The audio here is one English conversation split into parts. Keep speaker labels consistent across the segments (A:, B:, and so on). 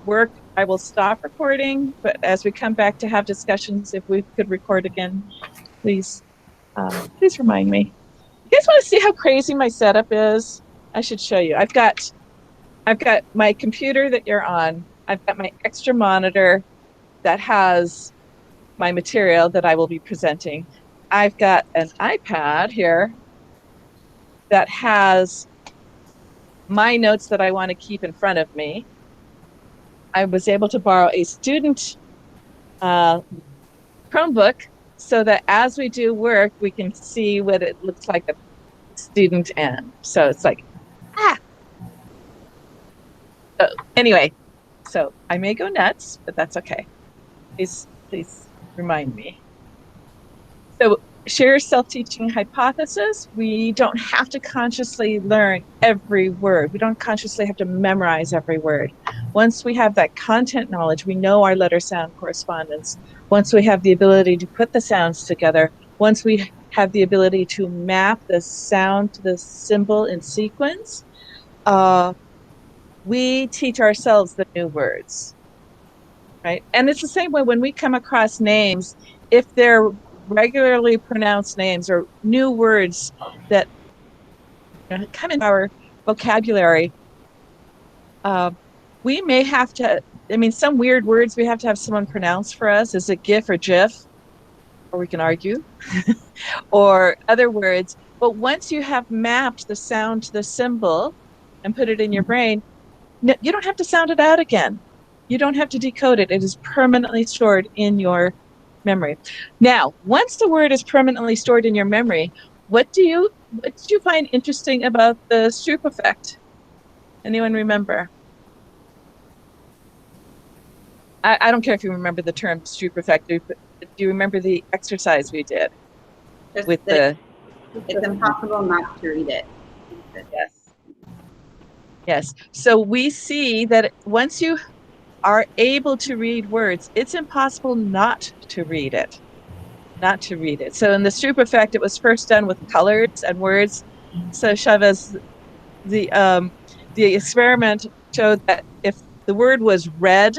A: work, I will stop recording. But as we come back to have discussions, if we could record again, please remind me. You guys want to see how crazy my setup is? I should show you. I've got my computer that you're on. I've got my extra monitor that has my material that I will be presenting. I've got an iPad here that has my notes that I want to keep in front of me. I was able to borrow a student Chromebook so that as we do work, we can see what it looks like a student end. So it's like, So anyway, so I may go nuts, but that's okay. Please remind me. So share self-teaching hypothesis. We don't have to consciously learn every word. We don't consciously have to memorize every word. Once we have that content knowledge, we know our letter-sound correspondence. Once we have the ability to put the sounds together, once we have the ability to map the sound to the symbol in sequence, we teach ourselves the new words, right? And it's the same way when we come across names, if they're regularly pronounced names or new words that come in our vocabulary, we may have to, some weird words we have to have someone pronounce for us. Is it GIF or JIF? Or we can argue. Or other words. But once you have mapped the sound to the symbol and put it in your brain, you don't have to sound it out again. You don't have to decode it. It is permanently stored in your memory. Now, once the word is permanently stored in your memory, what did you find interesting about the Stroop Effect? Anyone remember? I don't care if you remember the term Stroop Effect. Do you remember the exercise we did? It's
B: impossible not to read it.
A: Yes. Yes. So we see that once you are able to read words, it's impossible not to read it. Not to read it. So in the Stroop Effect, it was first done with colors and words. So Chavez, the experiment showed that if the word was red,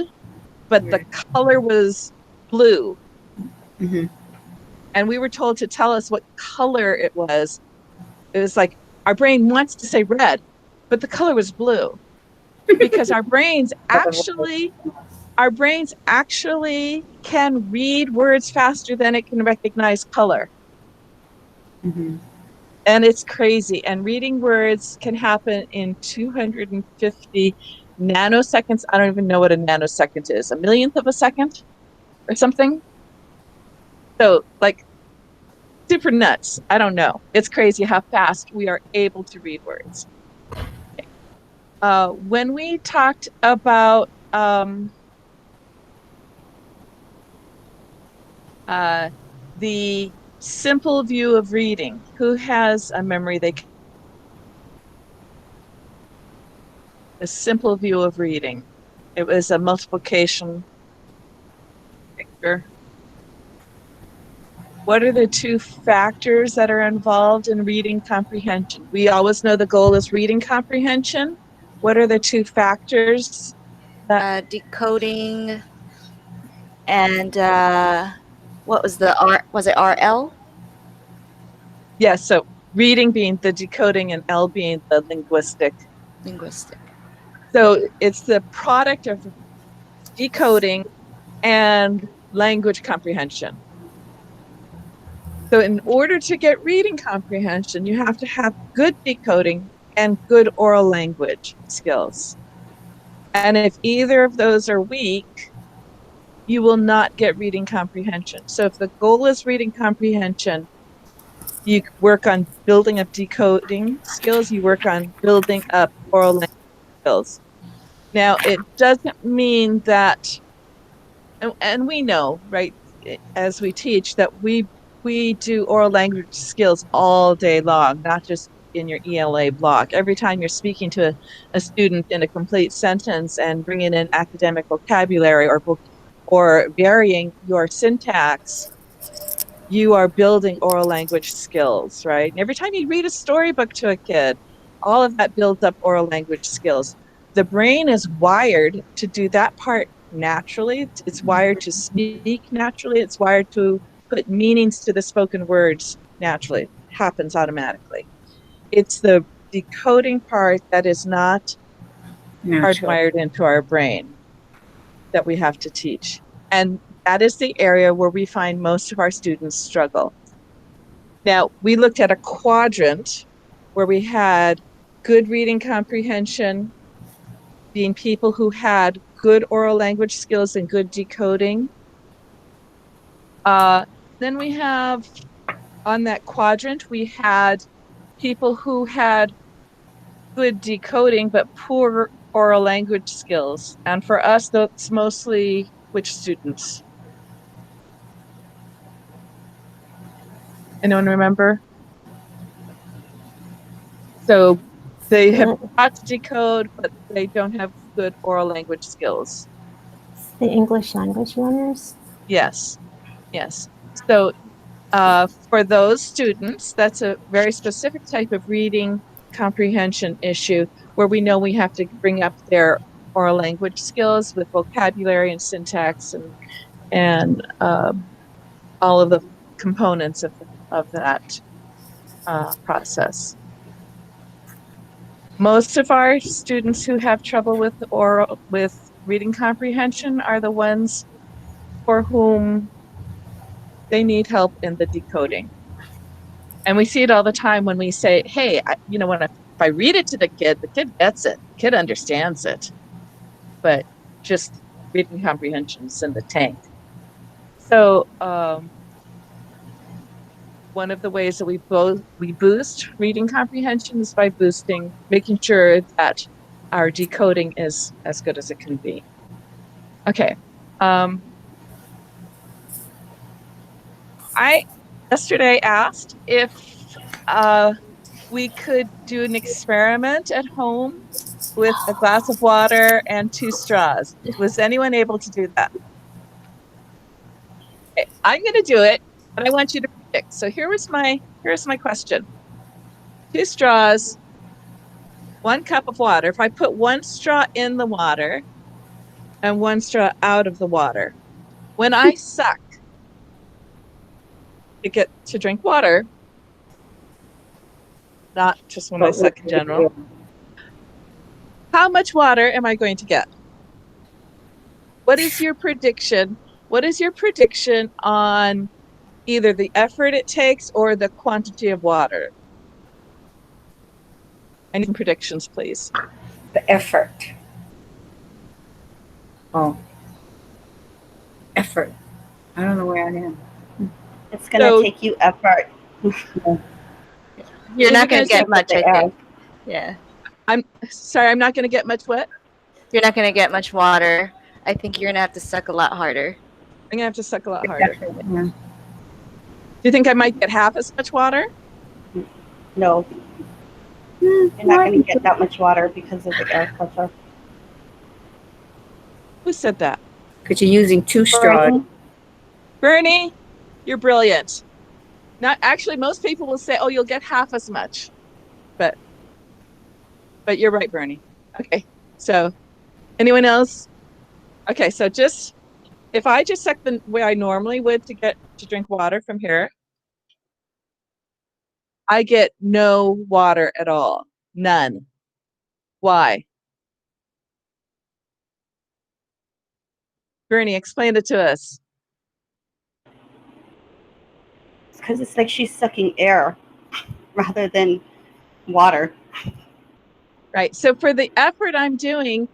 A: but the color was blue, and we were told to tell us what color it was like our brain wants to say red, but the color was blue, because our brains actually can read words faster than it can recognize color. And it's crazy. And reading words can happen in 250 nanoseconds. I don't even know what a nanosecond is. A millionth of a second or something. So like super nuts. I don't know. It's crazy how fast we are able to read words. Okay. When we talked about the simple view of reading, who has a memory a simple view of reading? It was a multiplication picture. What are the two factors that are involved in reading comprehension? We always know the goal is reading comprehension. What are the two factors?
C: Decoding and what was the R? Was it RL?
A: Yes, so reading being the decoding and L being the linguistic. So it's the product of decoding and language comprehension. So in order to get reading comprehension, you have to have good decoding and good oral language skills. And if either of those are weak, you will not get reading comprehension. So if the goal is reading comprehension, you work on building up decoding skills, you work on building up oral language skills. Now, it doesn't mean that, and we know, right, as we teach, that we do oral language skills all day long, not just in your ELA block. Every time you're speaking to a student in a complete sentence and bringing in academic vocabulary or varying your syntax, you are building oral language skills, right? And every time you read a storybook to a kid, all of that builds up oral language skills. the brain is wired to do that part naturally. It's wired to speak naturally. It's wired to put meanings to the spoken words naturally. It happens automatically. It's the decoding part that is not
D: Natural.
A: hardwired into our brain that we have to teach. And that is the area where we find most of our students struggle. Now, we looked at a quadrant where we had good reading comprehension, being people who had good oral language skills and good decoding. Then we have, on that quadrant, we had people who had good decoding but poor oral language skills. And for us, that's mostly which students? Anyone remember? So they have got to decode, but they don't have good oral language skills.
E: The English language learners.
A: Yes, yes. So for those students, that's a very specific type of reading comprehension issue where we know we have to bring up their oral language skills with vocabulary and syntax and all of the components of that process. Most of our students who have trouble with reading comprehension are the ones for whom they need help in the decoding. And we see it all the time when we say, hey, if I read it to the kid gets it, the kid understands it, but just reading comprehension's in the tank. So one of the ways that we boost reading comprehension is by making sure that our decoding is as good as it can be. Okay. I yesterday asked if we could do an experiment at home with a glass of water and 2 straws. Was anyone able to do that? Okay, I'm going to do it, but I want you to predict. So here's my question. 2 straws, 1 cup of water. If I put 1 straw in the water and 1 straw out of the water, when I suck to get to drink water, not just when I suck in general, how much water am I going to get? What is your prediction? What is your prediction on either the effort it takes or the quantity of water? I need some predictions, please.
D: The effort. Oh. Effort. I don't know where I am.
B: It's going to
A: So-
B: take you effort.
C: You're not going to get much, I
B: the air.
C: think. Yeah.
A: I'm sorry, I'm not going to get much what?
C: You're not going to get much water. I think you're going to have to suck a lot harder.
A: I'm going to have to suck a lot harder.
D: Yeah.
A: Do you think I might get half as much water?
B: No, you're not going to get that much water because of the air pressure.
A: Who said that?
D: Because you're using 2 straws.
A: Bernie, you're brilliant. Not actually, most people will say, oh, you'll get half as much. But you're right, Bernie. Okay, so anyone else? Okay, so if I just suck the way I normally would to drink water from here, I get no water at all. None. Why? Bernie, explain it to us.
B: Because it's like she's sucking air rather than water.
A: Right. So for the effort I'm doing,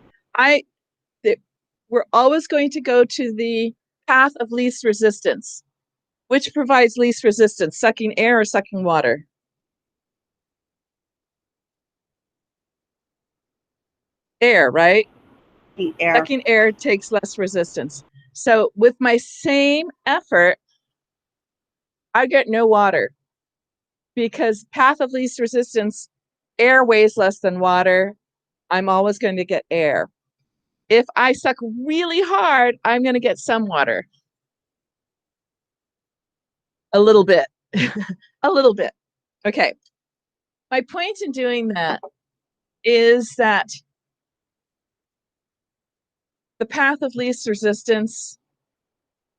A: we're always going to go to the path of least resistance. Which provides least resistance, sucking air or sucking water? Air, right?
B: The air.
A: Sucking air takes less resistance. So with my same effort, I get no water because path of least resistance, air weighs less than water. I'm always going to get air. If I suck really hard, I'm going to get some water. A little bit. A little bit. Okay. My point in doing that is that the path of least resistance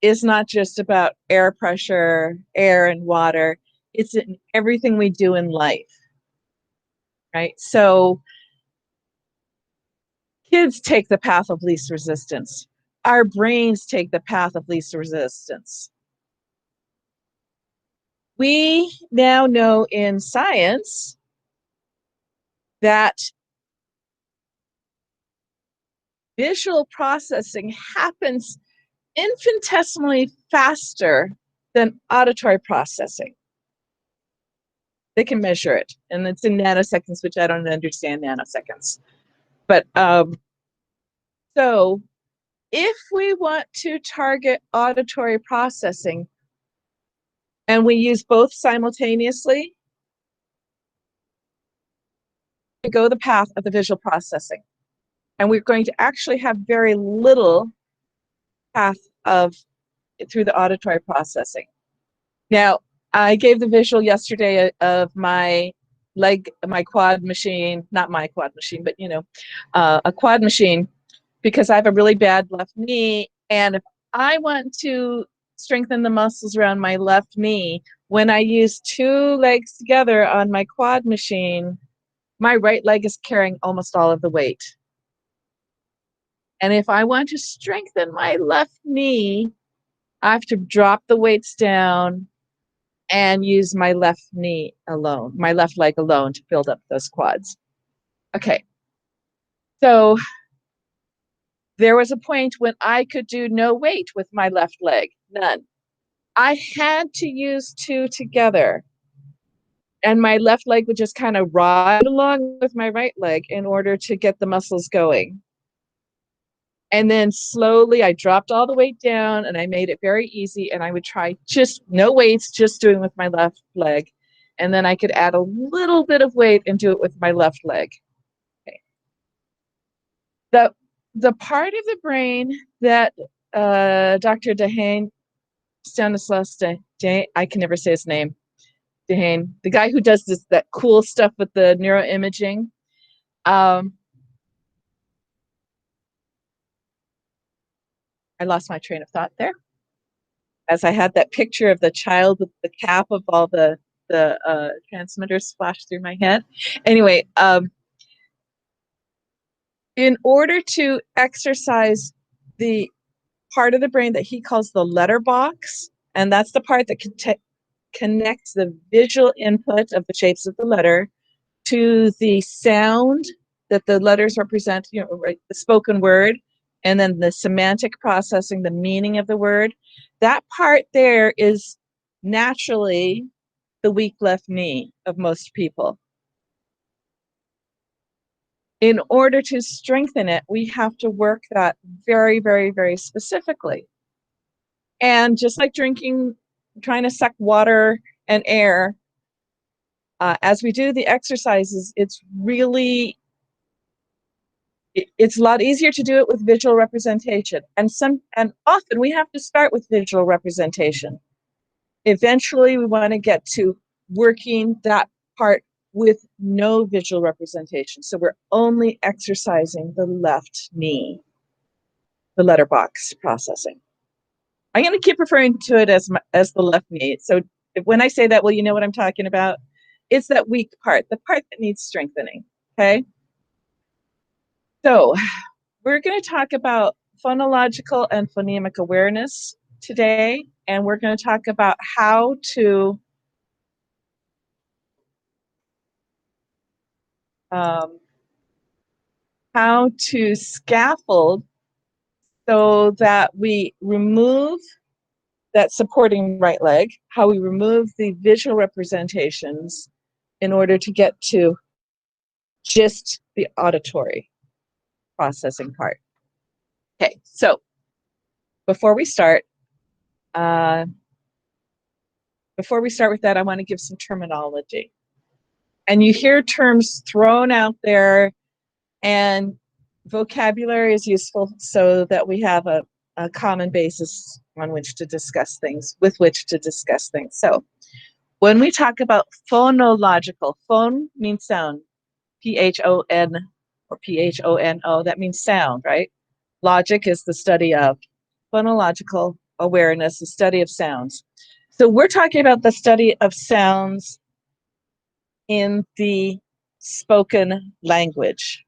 A: is not just about air pressure, air and water. It's in everything we do in life, right? So kids take the path of least resistance. Our brains take the path of least resistance. We now know in science that visual processing happens infinitesimally faster than auditory processing. They can measure it, and it's in nanoseconds, which I don't understand nanoseconds. But so if we want to target auditory processing and we use both simultaneously, we go the path of the visual processing. And we're going to actually have very little path of through the auditory processing. Now, I gave the visual yesterday of my quad machine, not my quad machine, but you know, a quad machine, because I have a really bad left knee. And if I want to strengthen the muscles around my left knee, when I use two legs together on my quad machine, my right leg is carrying almost all of the weight. And if I want to strengthen my left knee, I have to drop the weights down and use my left knee alone, my left leg alone to build up those quads. Okay. So there was a point when I could do no weight with my left leg, none. I had to use two together. And my left leg would just kind of ride along with my right leg in order to get the muscles going. And then slowly I dropped all the weight down and I made it very easy. And I would try just no weights, just doing with my left leg. And then I could add a little bit of weight and do it with my left leg. Okay. The part of the brain that Dr. Dehane, Stanislas Dehane, I can never say his name, Dehane, the guy who does that cool stuff with the neuroimaging, I lost my train of thought there, as I had that picture of the child with the cap of all the transmitters flash through my head. Anyway, in order to exercise the part of the brain that he calls the letterbox, and that's the part that connects the visual input of the shapes of the letter to the sound that the letters represent, you know, right, the spoken word, and then the semantic processing, the meaning of the word. That part there is naturally the weak left knee of most people. In order to strengthen it, we have to work that very, very, very specifically. And just like drinking, trying to suck water and air, as we do the exercises, it's a lot easier to do it with visual representation. And often we have to start with visual representation. Eventually, we want to get to working that part with no visual representation. So we're only exercising the left knee, the letterbox processing. I'm going to keep referring to it as the left knee. So when I say that, well, you know what I'm talking about? It's that weak part, the part that needs strengthening, okay? So we're going to talk about phonological and phonemic awareness today, and we're going to talk about how to scaffold so that we remove that supporting right leg, how we remove the visual representations in order to get to just the auditory processing part. Okay, so before we start with that, I want to give some terminology. And you hear terms thrown out there, and vocabulary is useful so that we have a common basis on which to discuss things, with which to discuss things. So when we talk about phonological, phone means sound, P-H-O-N or P-H-O-N-O, that means sound, right? Logic is the study of. Phonological awareness, the study of sounds. So we're talking about the study of sounds in the spoken language.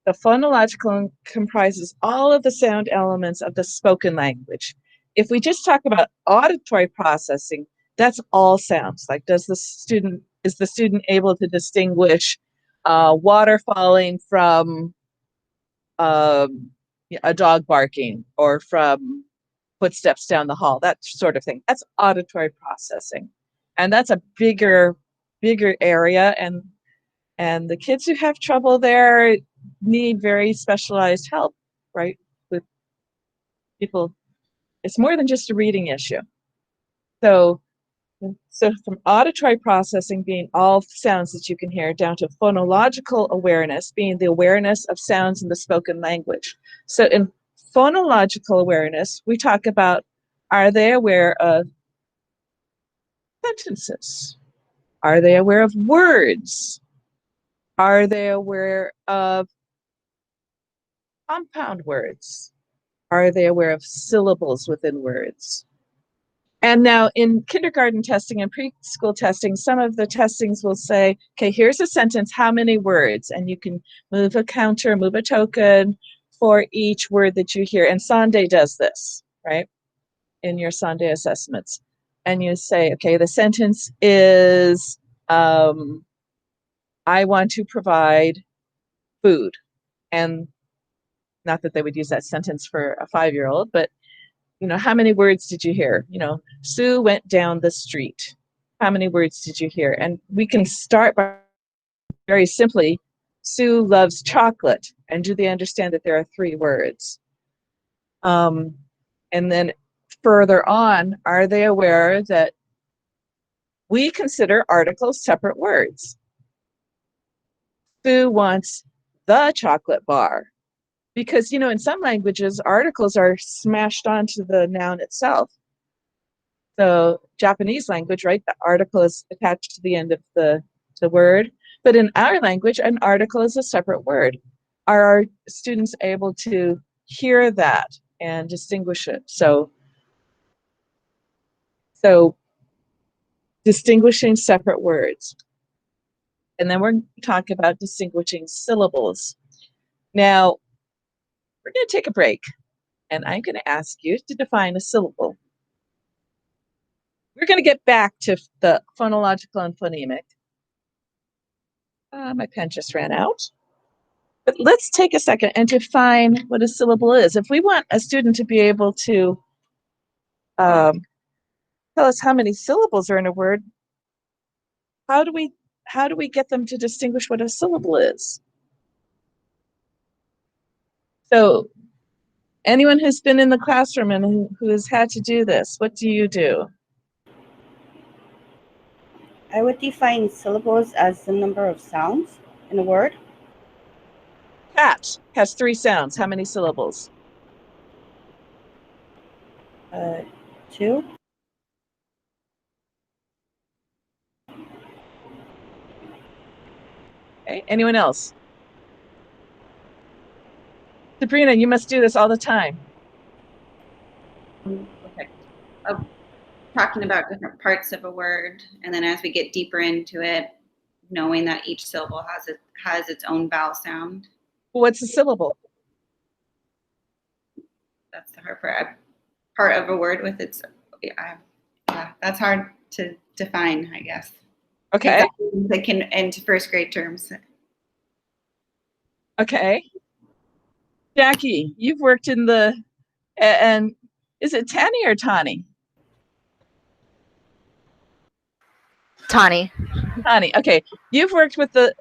A: The phonological comprises all of the sound elements of the spoken language. If we just talk about auditory processing, that's all sounds. Like, is the student able to distinguish water falling from a dog barking, or from footsteps down the hall, that sort of thing? That's auditory processing. And that's a bigger area. And the kids who have trouble there need very specialized help, right? With people, it's more than just a reading issue. So from auditory processing being all sounds that you can hear, down to phonological awareness being the awareness of sounds in the spoken language. So in phonological awareness, we talk about, are they aware of sentences? Are they aware of words? Are they aware of compound words? Are they aware of syllables within words? And now in kindergarten testing and preschool testing, some of the testings will say, okay, here's a sentence, how many words? And you can move a counter, move a token for each word that you hear. And Sunday does this, right? In your Sunday assessments. And you say, okay, the sentence is, I want to provide food. And not that they would use that sentence for a 5-year-old, but how many words did you hear? Sue went down the street. How many words did you hear? And we can start by very simply, Sue loves chocolate. And do they understand that there are 3 words? And then further on, are they aware that we consider articles separate words? Sue wants the chocolate bar. Because, in some languages, articles are smashed onto the noun itself. So Japanese language, right, the article is attached to the end of the word. But in our language, an article is a separate word. Are our students able to hear that and distinguish it? So distinguishing separate words. And then we're talking about distinguishing syllables. Now, we're going to take a break, and I'm going to ask you to define a syllable. We're going to get back to the phonological and phonemic. My pen just ran out. But let's take a second and define what a syllable is. If we want a student to be able to tell us how many syllables are in a word, how do we get them to distinguish what a syllable is? So anyone who's been in the classroom and who has had to do this, what do you do?
B: I would define syllables as the number of sounds in a word.
A: Cat has 3 sounds. How many syllables?
B: 2.
A: Okay. Anyone else? Sabrina, you must do this all the time.
F: Okay. Talking about different parts of a word, and then as we get deeper into it, knowing that each syllable has its own vowel sound.
A: What's a syllable?
F: That's the hard part of a word with its. Yeah, that's hard to define, I guess.
A: Okay.
F: Like into first grade terms.
A: Okay. Jackie, you've worked in and is it Tanny or Tani?
C: Tani.
A: Tani. Okay. You've worked with the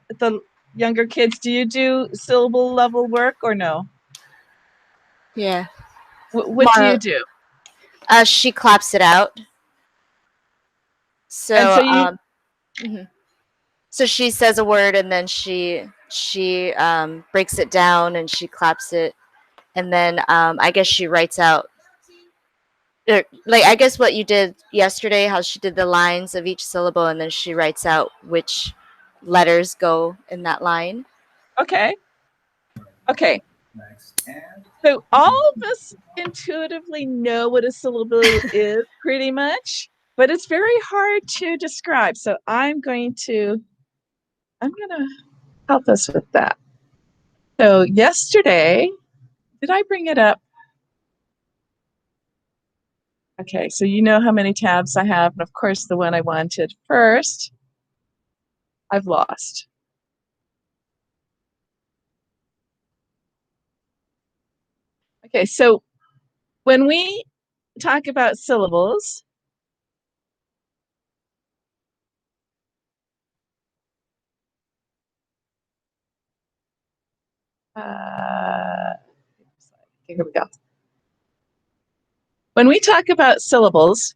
A: younger kids. Do you do syllable level work or no?
C: Yeah.
A: What do you do?
C: She claps it out. So,
A: And so you
C: mhm. So she says a word and then she breaks it down and she claps it, and then I guess she writes out, like I guess what you did yesterday, how she did the lines of each syllable and then she writes out which letters go in that line.
A: Okay. So all of us intuitively know what a syllable is pretty much, but it's very hard to describe. So I'm going to help us with that. So yesterday, did I bring it up? Okay, so you know how many tabs I have, and of course the one I wanted first, I've lost. Okay, so when we talk about syllables, here we go. When we talk about syllables,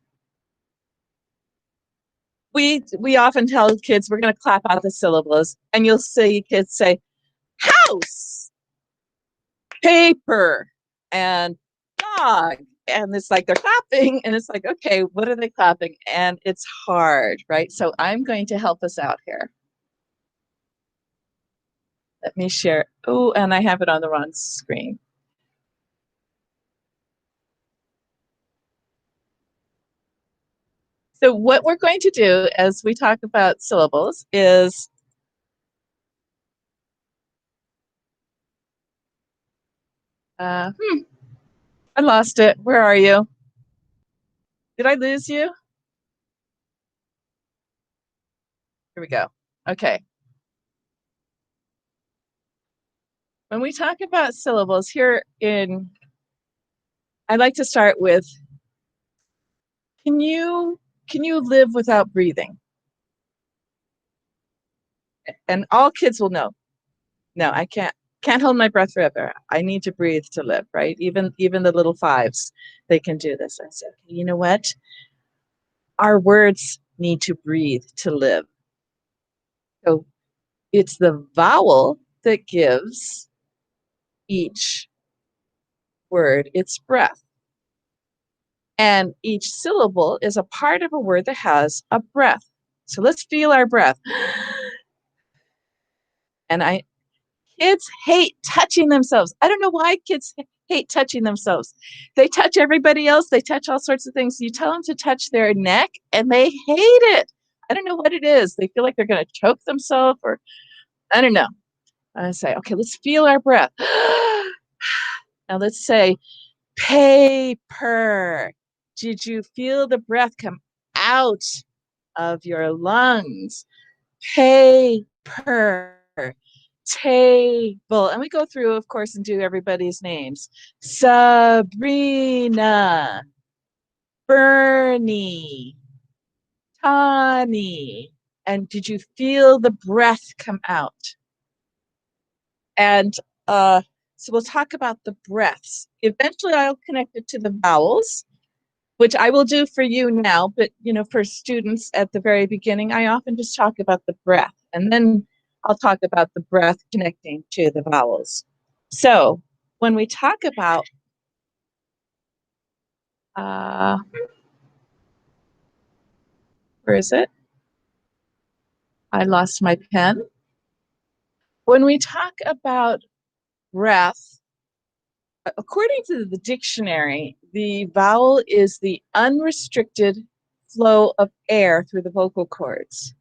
A: we often tell kids we're going to clap out the syllables, and you'll see kids say house, paper, and dog, and it's like they're clapping, and it's like, okay, what are they clapping? And it's hard, right? So I'm going to help us out here. Let me share. Oh, and I have it on the wrong screen. So what we're going to do as we talk about syllables is I lost it. Where are you? Did I lose you? Here we go. Okay. When we talk about syllables I'd like to start with, can you live without breathing? And all kids will know. No, I can't hold my breath forever. I need to breathe to live, right? Even the little fives, they can do this. I said, okay, you know what? Our words need to breathe to live. So it's the vowel that gives each word its breath. And each syllable is a part of a word that has a breath. So let's feel our breath. And kids hate touching themselves. I don't know why kids hate touching themselves. They touch everybody else. They touch all sorts of things. You tell them to touch their neck and they hate it. I don't know what it is. They feel like they're going to choke themselves, or I don't know. I say, okay, let's feel our breath. Now let's say paper. Did you feel the breath come out of your lungs? Paper. Table. And we go through, of course, and do everybody's names. Sabrina. Bernie. Tani. And did you feel the breath come out? And so we'll talk about the breaths. Eventually, I'll connect it to the vowels, which I will do for you now. But, for students at the very beginning, I often just talk about the breath. And then I'll talk about the breath connecting to the vowels. So when we talk about where is it? I lost my pen. When we talk about breath, according to the dictionary, the vowel is the unrestricted flow of air through the vocal cords.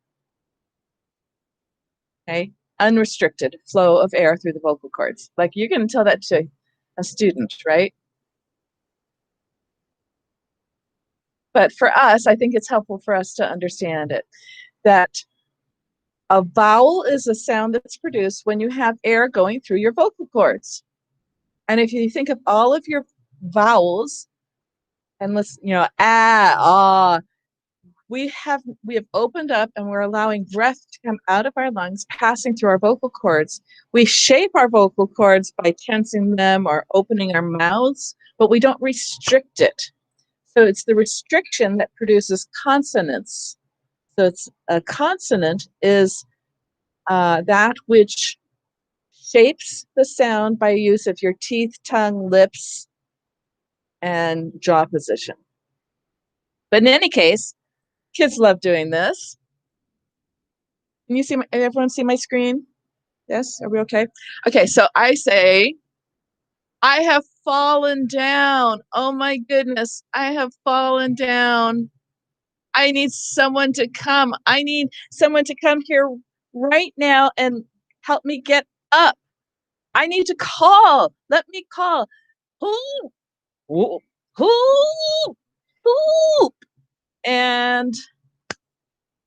A: Okay, unrestricted flow of air through the vocal cords. Like, you're going to tell that to a student, right? But for us, I think it's helpful for us to understand it, that a vowel is a sound that's produced when you have air going through your vocal cords. And if you think of all of your vowels, and let's, we have opened up and we're allowing breath to come out of our lungs, passing through our vocal cords. We shape our vocal cords by tensing them or opening our mouths, but we don't restrict it. So it's the restriction that produces consonants. So it's a consonant is that which shapes the sound by use of your teeth, tongue, lips, and jaw position. But in any case, kids love doing this. Can you see everyone see my screen? Yes, are we okay? Okay, so I say I have fallen down. Oh my goodness, I have fallen down. I need someone to come. I need someone to come here right now and help me get up. I need to call. Let me call. Who? Who? Who? And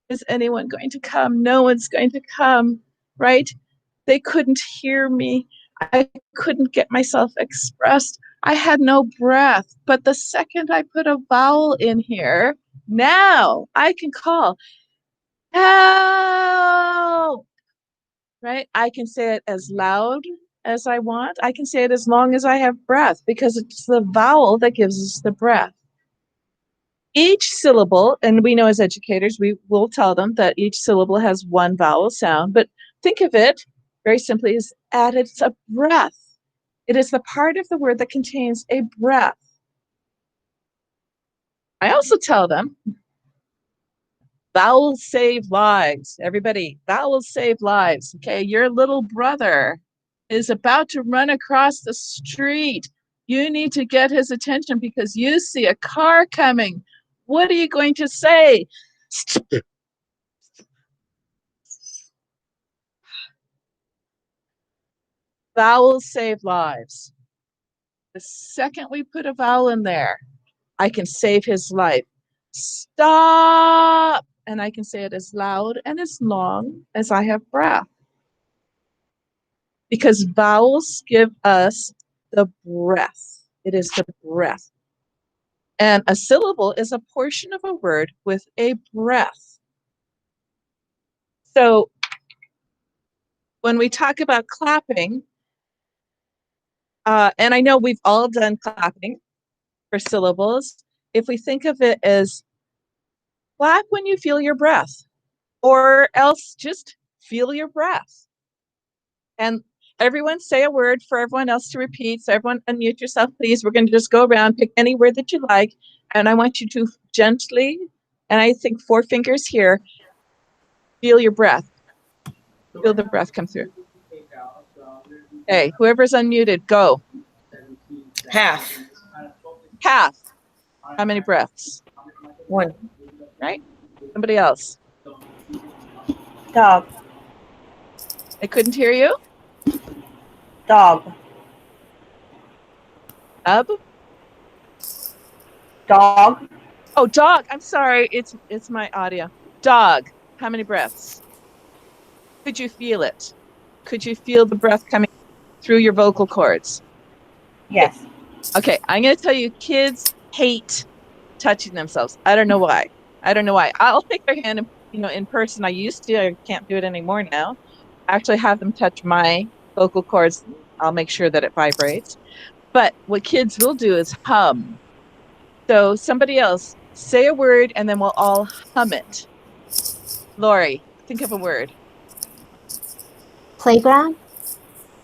A: is anyone going to come? No one's going to come, right? They couldn't hear me. I couldn't get myself expressed. I had no breath. But the second I put a vowel in here, now I can call, help, right? I can say it as loud as I want. I can say it as long as I have breath because it's the vowel that gives us the breath. Each syllable, and we know as educators, we will tell them that each syllable has one vowel sound, but think of it very simply as it's a breath. It is the part of the word that contains a breath. I also tell them vowels save lives. Everybody, vowels save lives. Okay, your little brother is about to run across the street. You need to get his attention because you see a car coming. What are you going to say? Vowels save lives. The second we put a vowel in there, I can save his life. Stop! And I can say it as loud and as long as I have breath. Because vowels give us the breath. It is the breath. And a syllable is a portion of a word with a breath. So when we talk about clapping, and I know we've all done clapping for syllables, if we think of it as clap when you feel your breath, or else just feel your breath. And everyone say a word for everyone else to repeat. So everyone unmute yourself, please. We're going to just go around, pick any word that you like, and I want you to gently, and I think 4 fingers here, feel your breath. Feel the breath come through. Okay, whoever's unmuted, go.
D: Half.
A: Half. How many breaths?
D: 1.
A: Right? Somebody else.
B: Dog.
A: I couldn't hear you.
B: Dog.
A: Ub?
B: Dog.
A: Oh, dog. I'm sorry. It's my audio. Dog. How many breaths? Could you feel it? Could you feel the breath coming through your vocal cords?
B: Yes.
A: Okay, I'm going to tell you, kids hate touching themselves. I don't know why. I'll take their hand, in person. I used to. I can't do it anymore now. I actually have them touch my vocal cords. I'll make sure that it vibrates. But what kids will do is hum. So somebody else, say a word, and then we'll all hum it. Lori, think of a word.
E: Playground.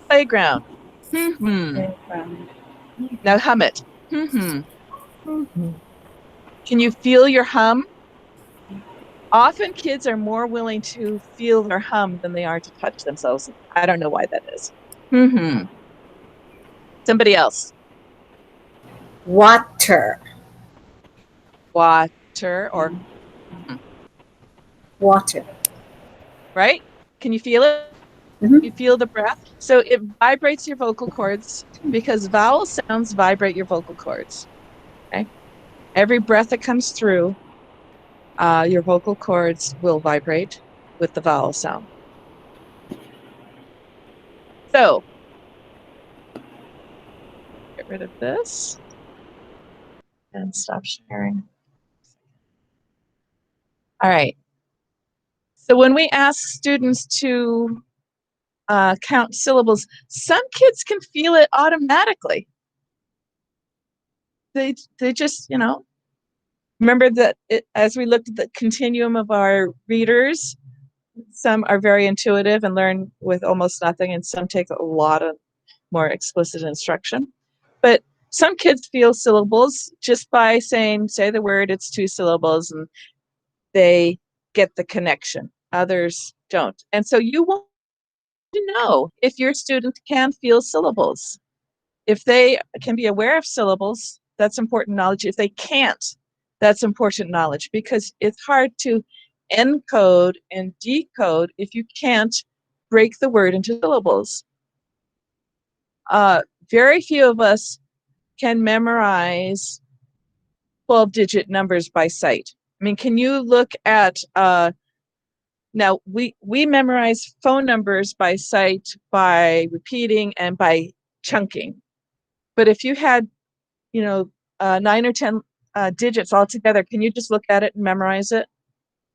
A: Playground. Hmm. Now hum it. Hmm. Can you feel your hum? Often kids are more willing to feel their hum than they are to touch themselves. I don't know why that is. Somebody else.
D: Water.
A: Water or
D: Water.
A: right? Can you feel it?
D: Mhm.
A: You feel the breath? So it vibrates your vocal cords because vowel sounds vibrate your vocal cords. Okay. Every breath that comes through, your vocal cords will vibrate with the vowel sound. So get rid of this and stop sharing. All right. So when we ask students to count syllables, some kids can feel it automatically. They just, remember that as we looked at the continuum of our readers, some are very intuitive and learn with almost nothing, and some take a lot of more explicit instruction. But some kids feel syllables just by saying, say the word, it's 2 syllables, and they get the connection. Others don't. And so you want to know if your student can feel syllables. if they can be aware of syllables, that's important knowledge. If they can't, that's important knowledge, because it's hard to encode and decode if you can't break the word into syllables. Very few of us can memorize 12-digit numbers by sight. I mean, can you look at, now we memorize phone numbers by sight, by repeating, and by chunking. But if you had, 9 or 10 digits all together, can you just look at it and memorize it?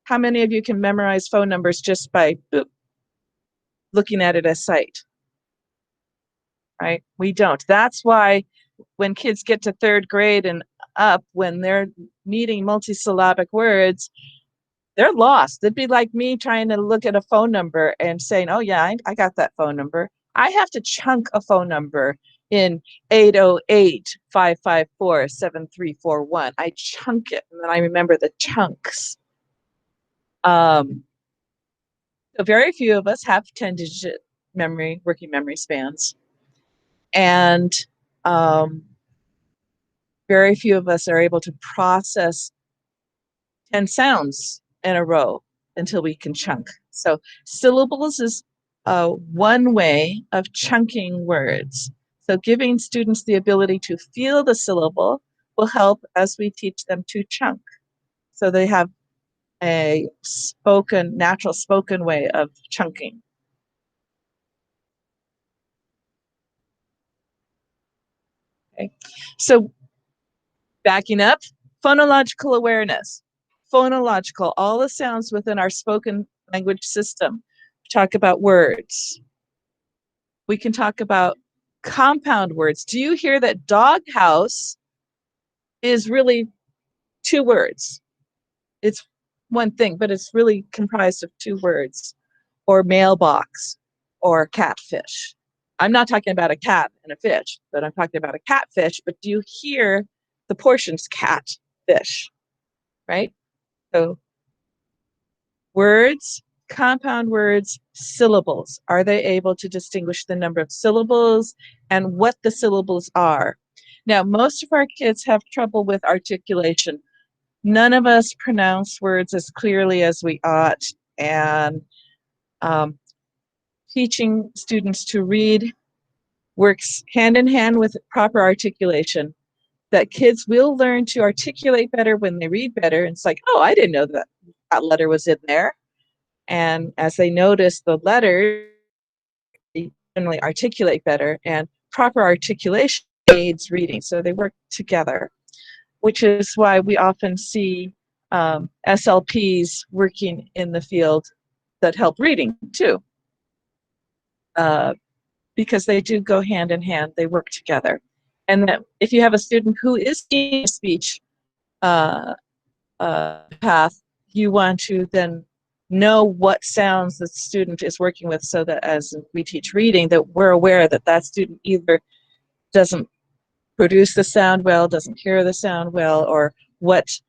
A: How many of you can memorize phone numbers just by boop, looking at it as sight? Right? We don't. That's why when kids get to 3rd grade and up, when they're meeting multisyllabic words, they're lost. It'd be like me trying to look at a phone number and saying, oh yeah, I got that phone number. I have to chunk a phone number in 808-554-7341. I chunk it, and then I remember the chunks. So very few of us have 10-digit working memory spans. And very few of us are able to process 10 sounds in a row until we can chunk. So syllables is one way of chunking words. So giving students the ability to feel the syllable will help as we teach them to chunk. So they have a natural spoken way of chunking. Okay. So backing up, phonological awareness. Phonological, all the sounds within our spoken language system. Talk about words. We can talk about compound words. Do you hear that doghouse is really 2 words? It's one thing, but it's really comprised of 2 words. Or mailbox, or catfish. I'm not talking about a cat and a fish, but I'm talking about a catfish. But do you hear the portions cat, fish, right? So words, compound words, syllables. Are they able to distinguish the number of syllables and what the syllables are? Now, most of our kids have trouble with articulation. None of us pronounce words as clearly as we ought, and teaching students to read works hand in hand with proper articulation. That kids will learn to articulate better when they read better. And it's like, oh, I didn't know that that letter was in there. And as they notice the letters, they generally articulate better, and proper articulation aids reading. So they work together, which is why we often see SLPs working in the field that help reading too. Because they do go hand in hand, they work together. And that if you have a student who is in a speech path, you want to then know what sounds the student is working with, so that as we teach reading, that we're aware that that student either doesn't produce the sound well, doesn't hear the sound well, or what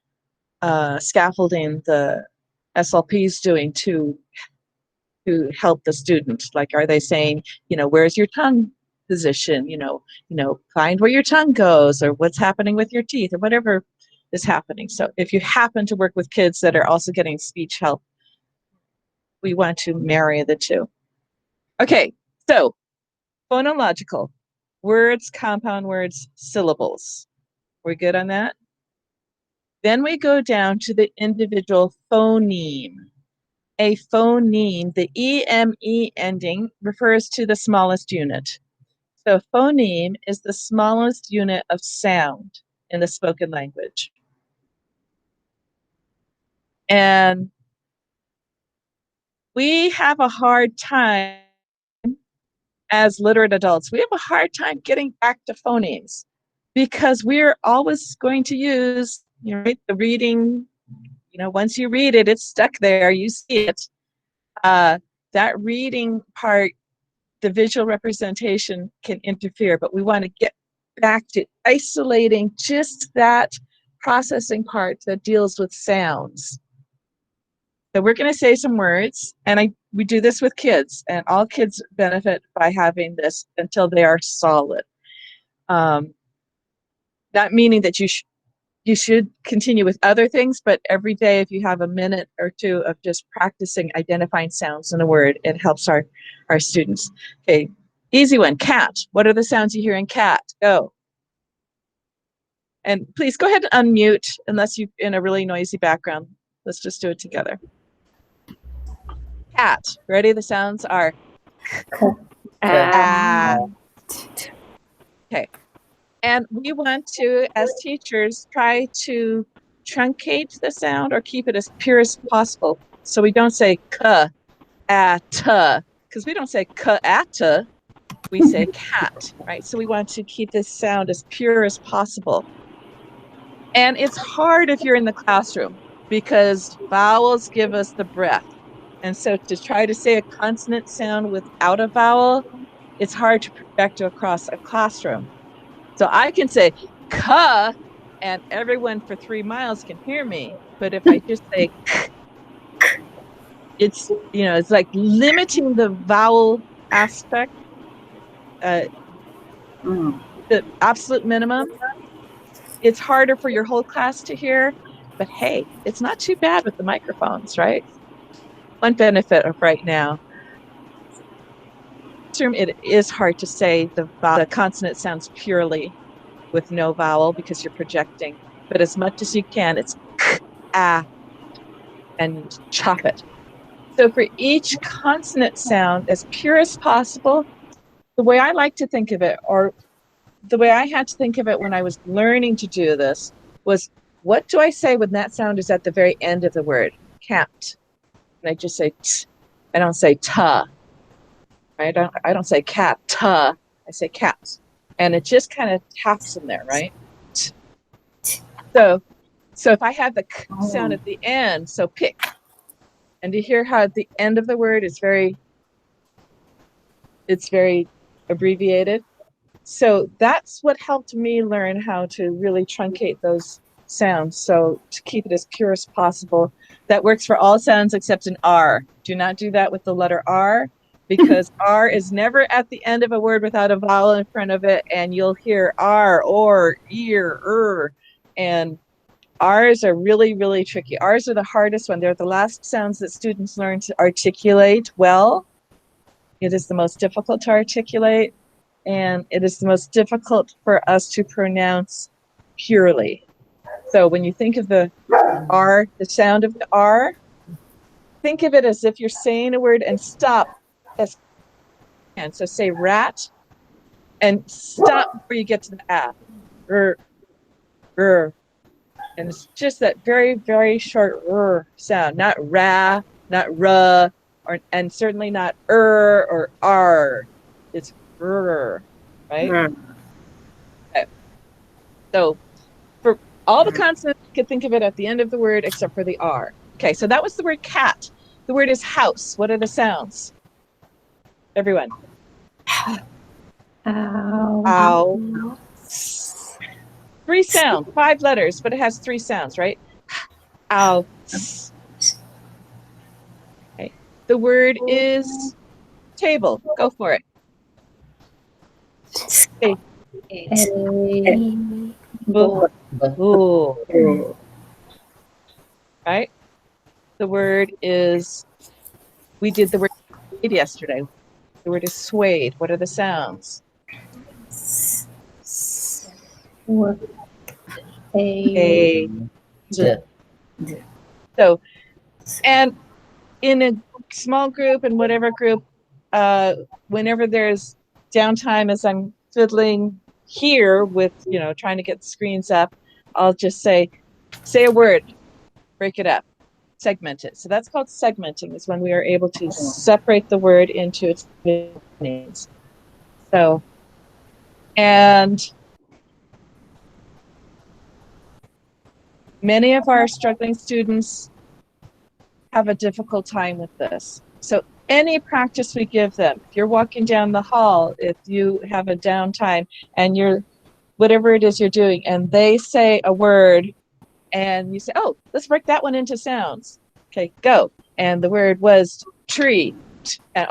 A: scaffolding the SLP is doing to help the student. Like, are they saying, where's your tongue position? Find where your tongue goes, or what's happening with your teeth, or whatever is happening. So if you happen to work with kids that are also getting speech help, we want to marry the two. Okay, so phonological, words, compound words, syllables. We're good on that? Then we go down to the individual phoneme. A phoneme, the EME ending, refers to the smallest unit. So phoneme is the smallest unit of sound in the spoken language. And we have a hard time, as literate adults, we have a hard time getting back to phonemes, because we're always going to use, the reading, once you read it, it's stuck there, you see it. That reading part, the visual representation can interfere, but we want to get back to isolating just that processing part that deals with sounds. So we're going to say some words, and we do this with kids, and all kids benefit by having this until they are solid. Not meaning that you should continue with other things, but every day, if you have a minute or two of just practicing identifying sounds in a word, it helps our students. Okay, easy one, cat. What are the sounds you hear in cat? Go. And please go ahead and unmute unless you're in a really noisy background. Let's just do it together. Cat. Ready? The sounds are okay. And we want to, as teachers, try to truncate the sound or keep it as pure as possible. So we don't say ka, at, because we don't say ka, at, we say cat, right? So we want to keep this sound as pure as possible. And it's hard if you're in the classroom because vowels give us the breath. And so to try to say a consonant sound without a vowel, it's hard to project across a classroom. So I can say ka, and everyone for 3 miles can hear me. But if I just say k, it's, it's like limiting the vowel aspect, the absolute minimum. It's harder for your whole class to hear, but hey, it's not too bad with the microphones, right? One benefit of right now. It is hard to say the consonant sounds purely with no vowel because you're projecting. But as much as you can, it's k, a, and chop it. So for each consonant sound, as pure as possible, the way I like to think of it, or the way I had to think of it when I was learning to do this, was what do I say when that sound is at the very end of the word? Cat. And I just say t. I don't say ta. I don't say cat, ta. I say cat. And it just kind of taps in there, right? So if I have the k sound at the end, so pick, and you hear how at the end of the word it's very abbreviated. So that's what helped me learn how to really truncate those sounds. So to keep it as pure as possible. That works for all sounds except an R. Do not do that with the letter R, because R is never at the end of a word without a vowel in front of it, and you'll hear R, or, ear, and R's are really, really tricky. R's are the hardest one. They're the last sounds that students learn to articulate well. It is the most difficult to articulate, and it is the most difficult for us to pronounce purely. So when you think of the R, the sound of the R, think of it as if you're saying a word and stop. And so say rat and stop before you get to the A. And it's just that very, very short sound, not ra, not ruh, and certainly not or r. It's right? Okay. So for all the consonants, you could think of it at the end of the word except for the R. Okay, so that was the word cat. The word is house. What are the sounds? Everyone. Ow. 3 sounds, 5 letters, but it has 3 sounds, right? Ow. Okay. The word is table. Go for it. Ooh. Right? The word is, we did the word yesterday. The word is suede. What are the sounds? A. So, and in a small group and whatever group, whenever there's downtime as I'm fiddling here with, trying to get the screens up, I'll just say a word, break it up, segment it. So that's called segmenting, is when we are able to separate the word into its meanings. So, and many of our struggling students have a difficult time with this. So any practice we give them, if you're walking down the hall, if you have a downtime and you're, whatever it is you're doing, and they say a word and you say, oh, let's break that one into sounds. Okay, go. And the word was tree. And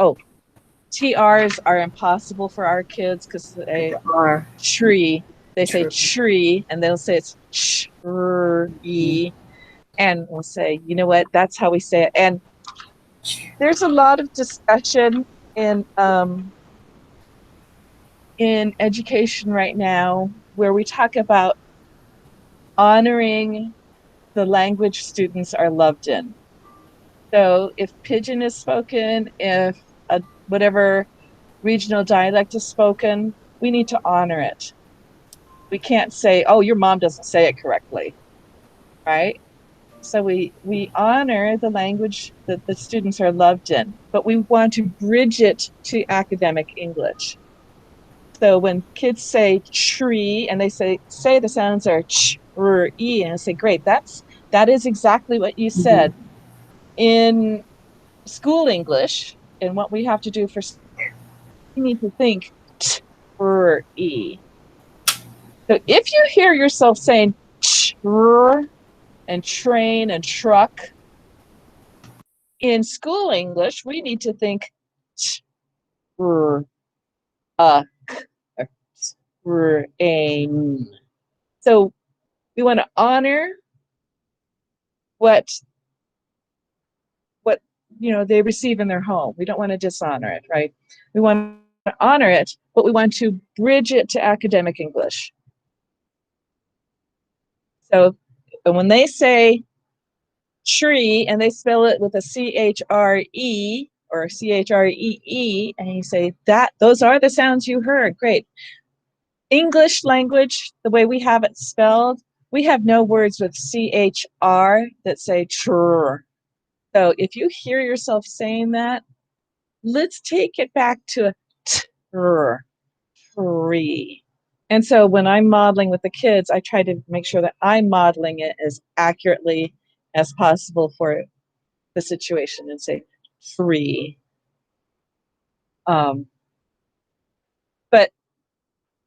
A: TRs are impossible for our kids because they
D: R.
A: tree. They say
D: Tree.
A: tree, and they'll say it's tree, and we'll say, you know what? That's how we say it. And there's a lot of discussion in education right now where we talk about honoring the language students are loved in. So if Pidgin is spoken, if whatever regional dialect is spoken, we need to honor it. We can't say, oh, your mom doesn't say it correctly, right? So we honor the language that the students are loved in, but we want to bridge it to academic English. So when kids say tree and they say the sounds are ch, r, e, and I say, great, that is exactly what you said. In school English, and what we have to do for, you need to think t, r, e. So if you hear yourself saying ch, r, and train and truck, in school English, we need to think ch, r, k, r, n. So we want to honor what they receive in their home. We don't want to dishonor it, right? We want to honor it, but we want to bridge it to academic English. So when they say tree and they spell it with a C-H-R-E or C-H-R-E-E, and you say that those are the sounds you heard, great. English language, the way we have it spelled, we have no words with C-H-R that say tr. So if you hear yourself saying that, let's take it back to a tr, tree. And so when I'm modeling with the kids, I try to make sure that I'm modeling it as accurately as possible for the situation and say tree. But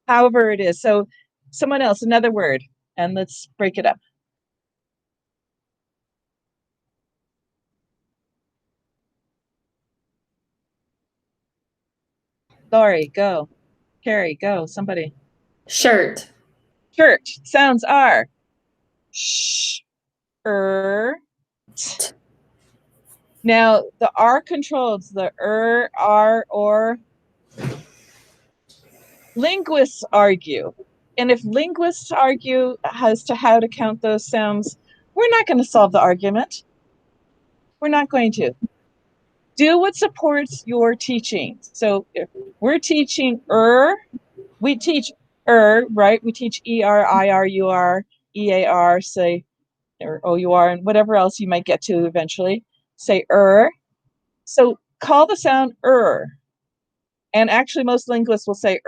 A: however it is, so someone else, another word, and let's break it up. Laurie, go. Carrie, go. Somebody.
G: Shirt.
A: Shirt. Sounds are sh, t. Now the R controls the R, or. Linguists argue, and if linguists argue as to how to count those sounds, we're not going to solve the argument. We're not going to. Do what supports your teaching. So if we're teaching we teach right? We teach ER, IR, UR, EAR, say, or OUR, and whatever else you might get to eventually. Say So call the sound And actually most linguists will say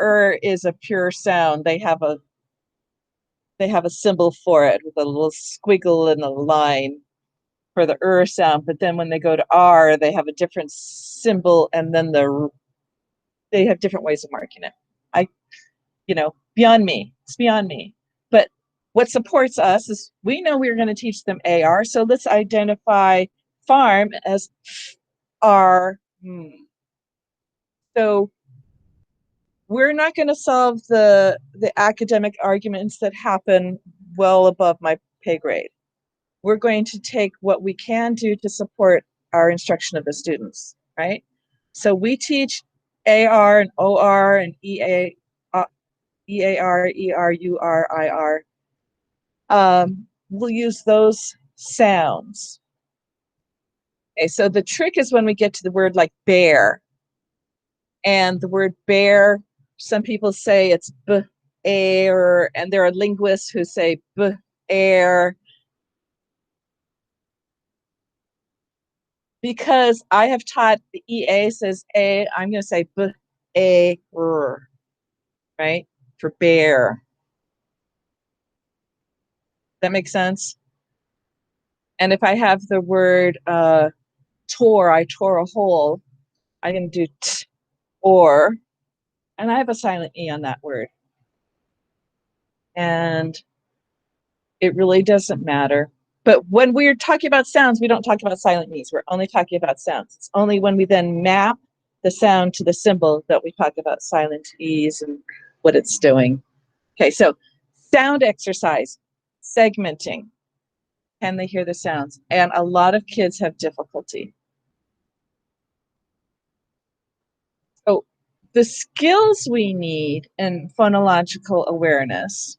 A: is a pure sound. They have a symbol for it with a little squiggle and a line for the sound, but then when they go to R, they have a different symbol, and then they have different ways of marking it. Beyond me. It's beyond me. But what supports us is we know we're going to teach them AR, so let's identify farm as R. So we're not going to solve the academic arguments that happen well above my pay grade. We're going to take what we can do to support our instruction of the students, right? So we teach AR and OR and EAR, ER, UR, IR. We'll use those sounds. Okay, so the trick is when we get to the word like bear. And the word bear, some people say it's b-air, and there are linguists who say b-air. Because I have taught the EA says A, I'm going to say b-a-r, right? For bear. That makes sense? And if I have the word tore, I tore a hole, I can do t, or, and I have a silent E on that word. And it really doesn't matter. But when we're talking about sounds, we don't talk about silent E's. We're only talking about sounds. It's only when we then map the sound to the symbol that we talked about, silent E's and what it's doing. Okay, so sound exercise, segmenting. Can they hear the sounds? And a lot of kids have difficulty. So the skills we need in phonological awareness,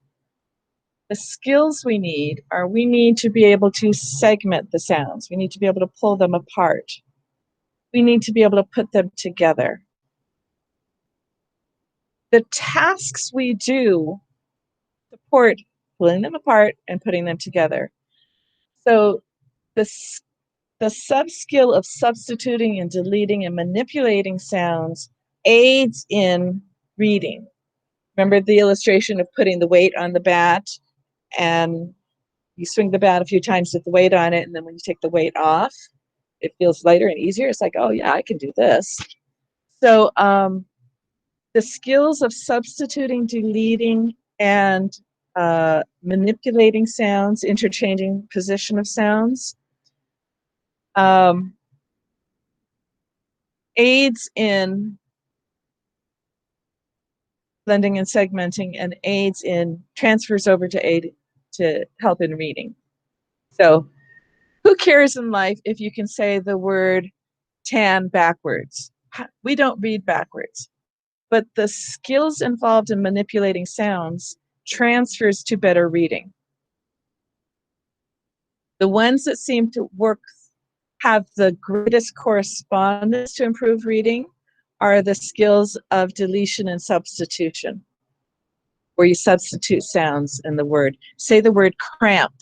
A: the skills we need are we need to be able to segment the sounds. We need to be able to pull them apart. We need to be able to put them together. The tasks we do support pulling them apart and putting them together. So the sub-skill of substituting and deleting and manipulating sounds aids in reading. Remember the illustration of putting the weight on the bat, and you swing the bat a few times with the weight on it, and then when you take the weight off, it feels lighter and easier. It's like, oh yeah, I can do this. So the skills of substituting, deleting, and manipulating sounds, interchanging position of sounds, aids in blending and segmenting, and aids in transfers over to help in reading. So who cares in life if you can say the word tan backwards? We don't read backwards, but the skills involved in manipulating sounds transfers to better reading. The ones that seem to work, have the greatest correspondence to improve reading, are the skills of deletion and substitution, where you substitute sounds in the word. Say the word cramp.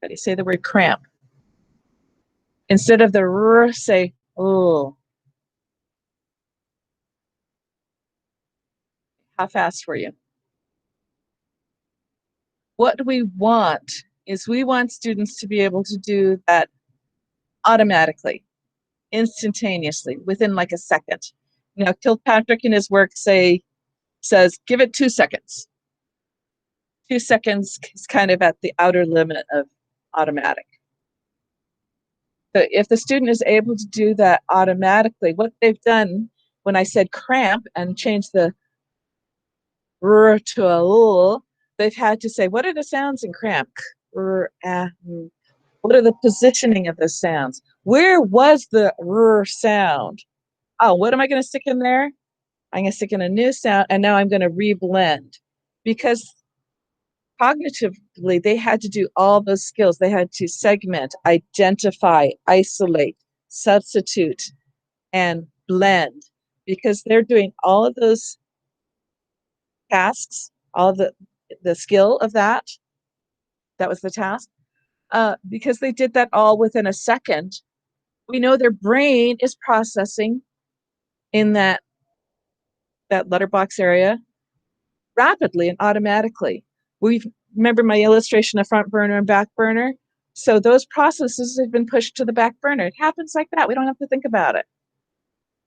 A: Ready? Say the word cramp. Instead of the r, say oh. How fast were you? What we want is we want students to be able to do that automatically, instantaneously, within like a second. You know, Kilpatrick in his work says, give it 2 seconds. 2 seconds is kind of at the outer limit of automatic. So if the student is able to do that automatically, what they've done when I said cramp and changed the r to a l, they've had to say, what are the sounds in cramp? R, what are the positioning of the sounds? Where was the r sound? Oh, what am I going to stick in there? I'm going to stick in a new sound, and now I'm going to reblend. Because cognitively, they had to do all those skills. They had to segment, identify, isolate, substitute, and blend. Because they're doing all of those tasks, all of the skill of that. That was the task. Because they did that all within a second, we know their brain is processing in that letterbox area rapidly and automatically. Remember my illustration of front burner and back burner? So those processes have been pushed to the back burner. It happens like that. We don't have to think about it.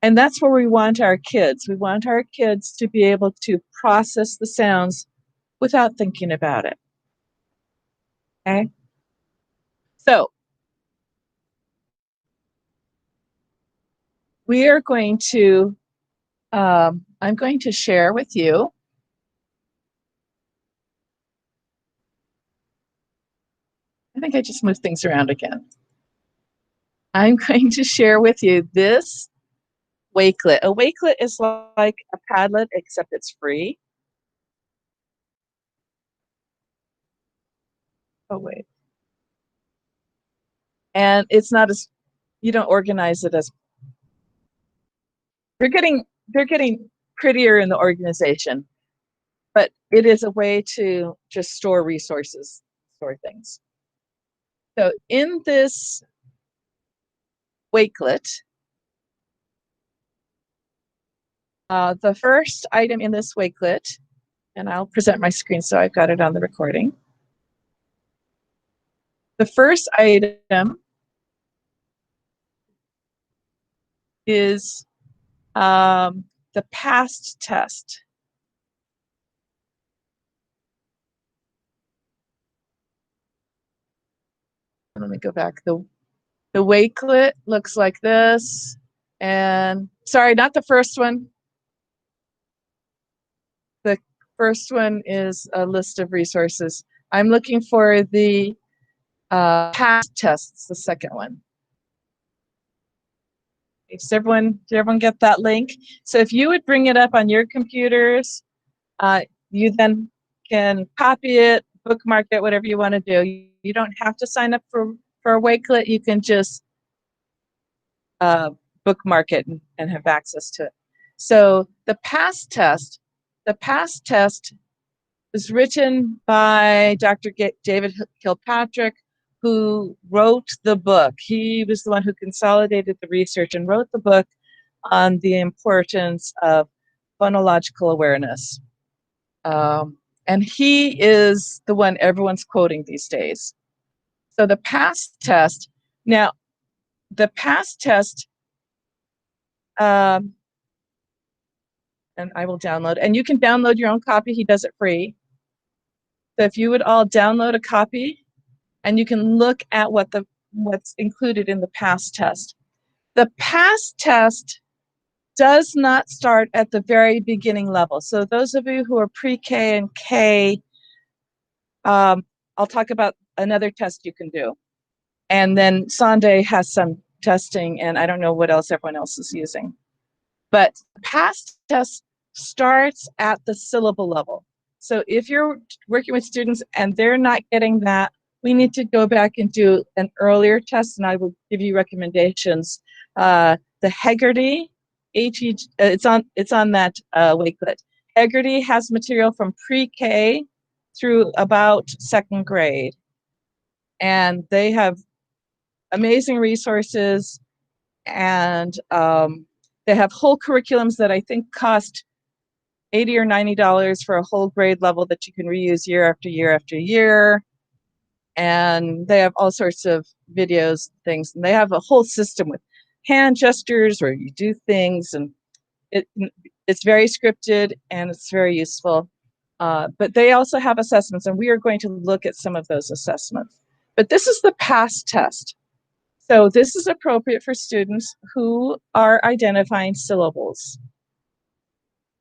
A: And that's where we want our kids. We want our kids to be able to process the sounds without thinking about it. Okay? So we are going to, I'm going to share with you I think I just moved things around again. I'm going to share with you this Wakelet. A Wakelet is like a Padlet, except it's free. Oh, wait. And it's not as, you don't organize it as, they're getting prettier in the organization, but it is a way to just store resources, store things. So in this Wakelet, the first item in this Wakelet, and I'll present my screen so I've got it on the recording. The first item is the past test. Let me go back. The Wakelet looks like this. And sorry, not the first one. The first one is a list of resources. I'm looking for the past tests, the second one. Did everyone get that link? So if you would bring it up on your computers, you then can copy it, bookmark it, whatever you want to do. You don't have to sign up for Wakelet. You can just bookmark it and have access to it. So the past test was written by Dr. David Kilpatrick, who wrote the book. He was the one who consolidated the research and wrote the book on the importance of phonological awareness. And he is the one everyone's quoting these days. So the past test, now the past test, and I will download, and you can download your own copy. He does it free. So if you would all download a copy, and you can look at what's included in the past test. The past test does not start at the very beginning level. So those of you who are pre-K and K, I'll talk about another test you can do. And then Sunday has some testing, and I don't know what else everyone else is using. But past test starts at the syllable level. So if you're working with students and they're not getting that, we need to go back and do an earlier test, and I will give you recommendations. The Hegarty, it's on that Wakelet. Hegarty has material from pre-K through about second grade, and they have amazing resources, and they have whole curriculums that I think cost $80 or $90 for a whole grade level that you can reuse year after year after year. And they have all sorts of videos, things, and they have a whole system with hand gestures where you do things, and it's very scripted and it's very useful. But they also have assessments, and we are going to look at some of those assessments. But this is the past test. So this is appropriate for students who are identifying syllables.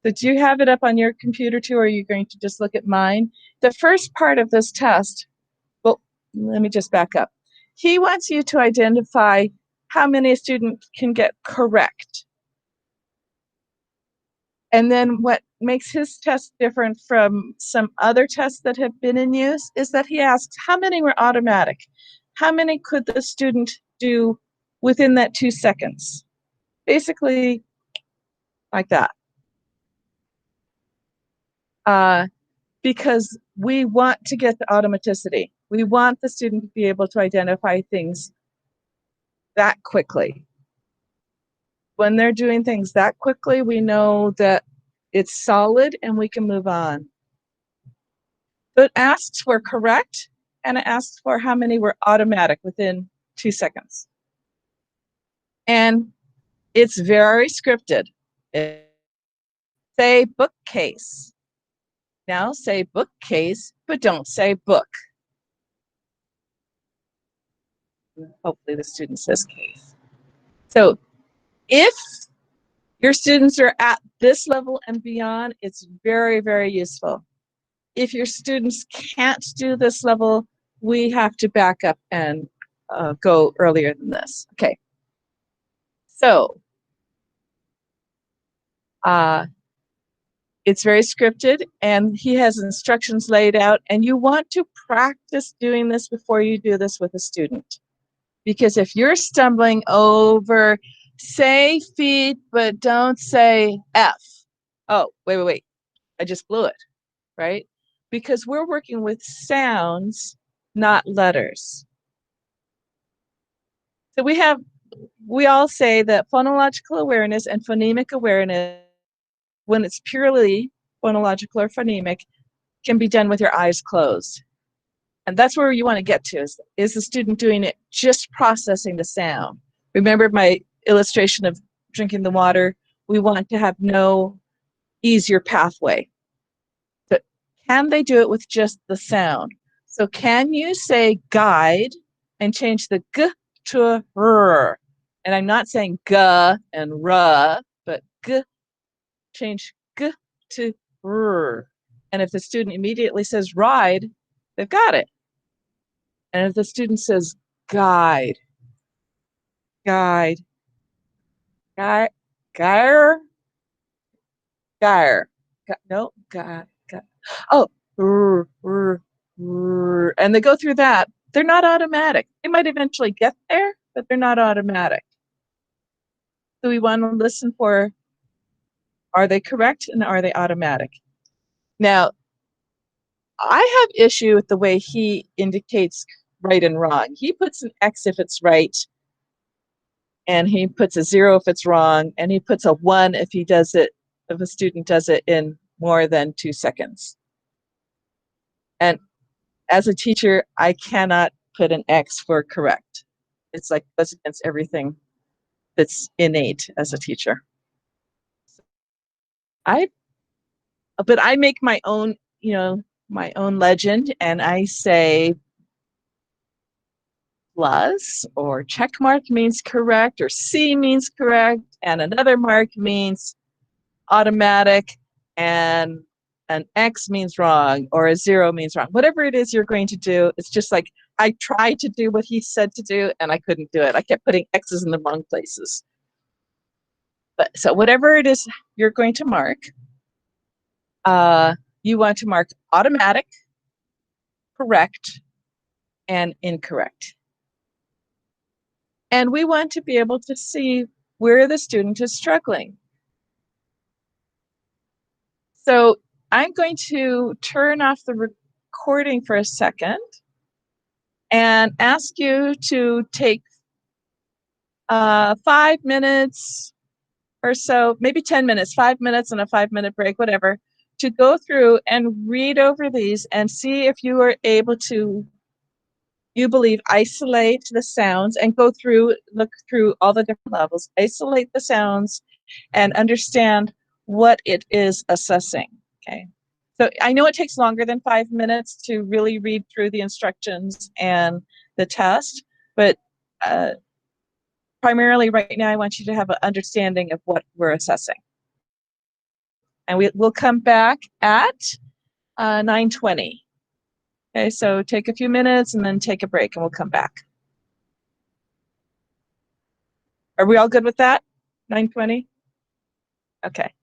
A: So do you have it up on your computer too, or are you going to just look at mine? The first part of this test, well, let me just back up. He wants you to identify how many a student can get correct. And then what makes his test different from some other tests that have been in use is that he asks how many were automatic. How many could the student do within that 2 seconds? Basically, like that. Because we want to get the automaticity. We want the student to be able to identify things that quickly. When they're doing things that quickly, we know that it's solid and we can move on. So it asks for correct, and it asks for how many were automatic within 2 seconds. And it's very scripted. Say bookcase. Now say bookcase, but don't say book. Hopefully the student says case. So if your students are at this level and beyond, it's very, very useful. If your students can't do this level, we have to back up and go earlier than this. Okay. So it's very scripted, and he has instructions laid out, and you want to practice doing this before you do this with a student. Because if you're stumbling over, say feet, but don't say F. Oh, wait. I just blew it, right? Because we're working with sounds, not letters. So we all say that phonological awareness and phonemic awareness, when it's purely phonological or phonemic, can be done with your eyes closed. And that's where you want to get to, is the student doing it just processing the sound. Remember my illustration of drinking the water? We want to have no easier pathway. But can they do it with just the sound? So can you say guide and change the g to a r And I'm not saying g and r, but g, change g to r. And if the student immediately says ride, they've got it. And if the student says guide, guide, guide, gyre, gyre, no, guide, oh, and they go through that, they're not automatic. They might eventually get there, but they're not automatic. So we want to listen for, are they correct and are they automatic? Now, I have issue with the way he indicates right and wrong. He puts an X if it's right, and he puts a 0 if it's wrong, and he puts a 1 if he does it, if a student does it in more than 2 seconds. And as a teacher, I cannot put an X for correct. It's like goes against everything that's innate as a teacher. But I make my own, my own legend, and I say plus or check mark means correct, or C means correct, and another mark means automatic, and an X means wrong, or a 0 means wrong. Whatever it is you're going to do, it's just like I tried to do what he said to do, and I couldn't do it. I kept putting X's in the wrong places. But so whatever it is you're going to mark, you want to mark automatic, correct, and incorrect. And we want to be able to see where the student is struggling. So I'm going to turn off the recording for a second and ask you to take 5 minutes or so, maybe 10 minutes, 5 minutes and a 5-minute break, whatever, to go through and read over these and see if you are able to, you believe, isolate the sounds and go through, look through all the different levels, isolate the sounds and understand what it is assessing, okay? So I know it takes longer than 5 minutes to really read through the instructions and the test, but primarily right now I want you to have an understanding of what we're assessing. And we'll come back at 9:20. Okay, so take a few minutes and then take a break and we'll come back. Are we all good with that? 9:20? Okay.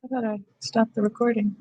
A: I thought I stopped the recording.